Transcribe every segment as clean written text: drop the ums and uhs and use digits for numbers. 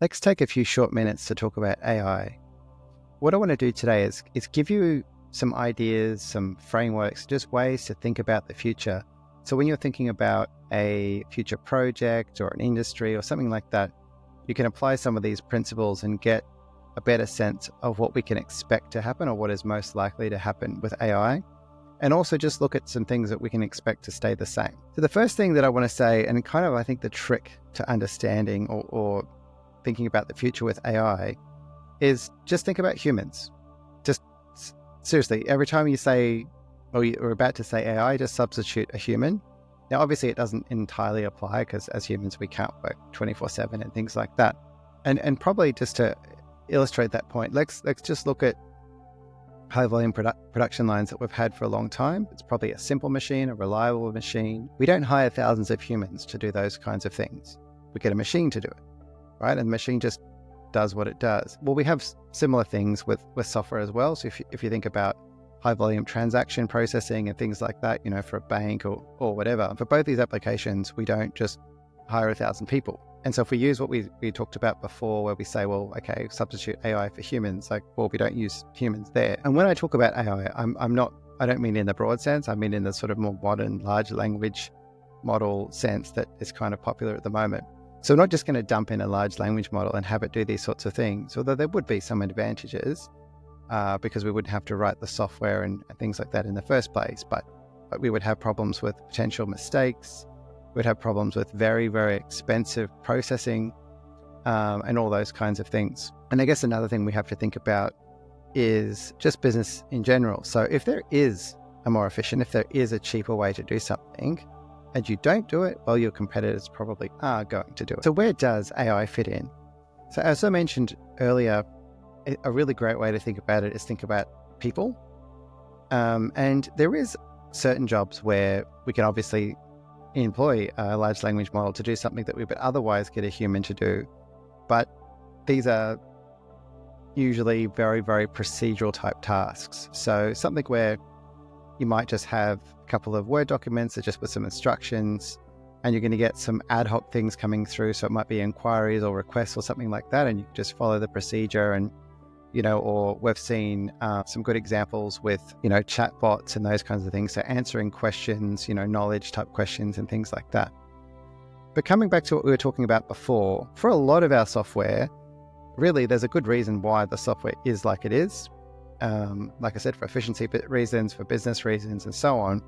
Let's take a few short minutes to talk about AI. What I want to do today is give you some ideas, some frameworks, just ways to think about the future. So when you're thinking about a future project or an industry or something like that, you can apply some of these principles and get a better sense of what we can expect to happen or what is most likely to happen with AI. And also just look at some things that we can expect to stay the same. So the first thing that I want to say, and kind of I think the trick to understanding or thinking about the future with AI is just think about humans. Just seriously, every time you say, or you're about to say AI, just substitute a human. Now, obviously it doesn't entirely apply because as humans, we can't work 24/7 and things like that. And probably just to illustrate that point, let's just look at high volume production lines that we've had for a long time. It's probably a simple machine, a reliable machine. We don't hire thousands of humans to do those kinds of things. We get a machine to do it, right? And the machine just does what it does. Well, we have similar things with software as well. So if you think about high volume transaction processing and things like that, for a bank or whatever, for both these applications, we don't just hire 1,000 people. And so if we use what we talked about before, where we say, well, okay, substitute AI for humans, we don't use humans there. And when I talk about AI, I don't mean in the broad sense. I mean in the sort of more modern large language model sense that is kind of popular at the moment. So we're not just going to dump in a large language model and have it do these sorts of things, although there would be some advantages because we wouldn't have to write the software and things like that in the first place. But we would have problems with potential mistakes. We'd have problems with very, very expensive processing and all those kinds of things. And I guess another thing we have to think about is just business in general. So if there is a more efficient, if there is a cheaper way to do something, and you don't do it, well, your competitors probably are going to do it. So where does AI fit in? So as I mentioned earlier, a really great way to think about it is think about people. And there is certain jobs where we can obviously employ a large language model to do something that we would otherwise get a human to do. But these are usually very, very procedural type tasks. So something where you might just have a couple of Word documents that just with some instructions, and you're going to get some ad hoc things coming through. So it might be inquiries or requests or something like that. And you just follow the procedure and, or we've seen some good examples with, chatbots and those kinds of things. So answering questions, knowledge type questions and things like that. But coming back to what we were talking about before, for a lot of our software, really, there's a good reason why the software is like it is. Like I said, for efficiency reasons, for business reasons, and so on.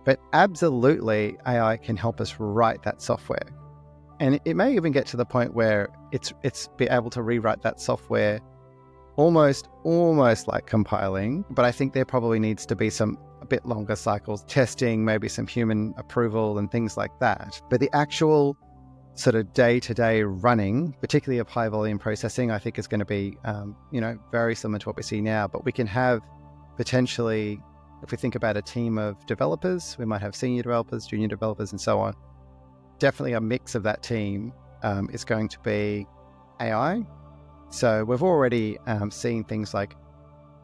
But absolutely, AI can help us write that software. And it may even get to the point where it's be able to rewrite that software almost like compiling. But I think there probably needs to be a bit longer cycles, testing, maybe some human approval and things like that. But the actual sort of day-to-day running, particularly of high volume processing, I think is going to be, very similar to what we see now. But we can have potentially, if we think about a team of developers, we might have senior developers, junior developers, and so on. Definitely a mix of that team is going to be AI. So we've already seen things like,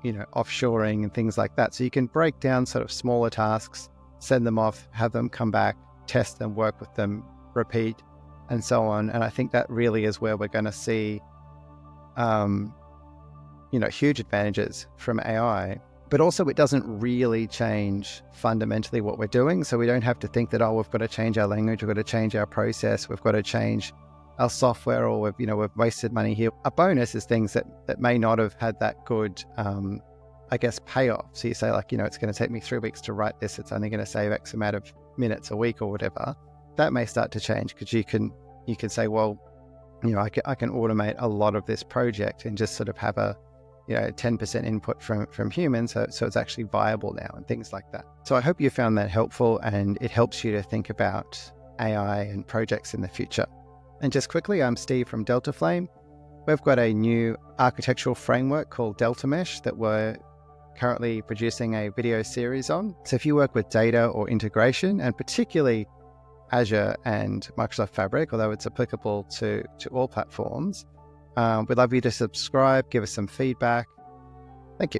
offshoring and things like that. So you can break down sort of smaller tasks, send them off, have them come back, test them, work with them, repeat, and so on. And I think that really is where we're going to see, huge advantages from AI. But also it doesn't really change fundamentally what we're doing. So we don't have to think that, we've got to change our language, we've got to change our process, we've got to change our software, or we've wasted money here. A bonus is things that may not have had that good, payoff. So you say it's going to take me 3 weeks to write this. It's only going to save X amount of minutes a week or whatever. That may start to change because you can say, well, I can automate a lot of this project and just sort of have a 10% input from humans, so it's actually viable now and things like that. So I hope you found that helpful and it helps you to think about AI and projects in the future. And just quickly, I'm Steve from Delta Flame. We've got a new architectural framework called Delta Mesh that we're currently producing a video series on. So if you work with data or integration, and particularly Azure and Microsoft Fabric, although it's applicable to all platforms, we'd love you to subscribe, give us some feedback. Thank you.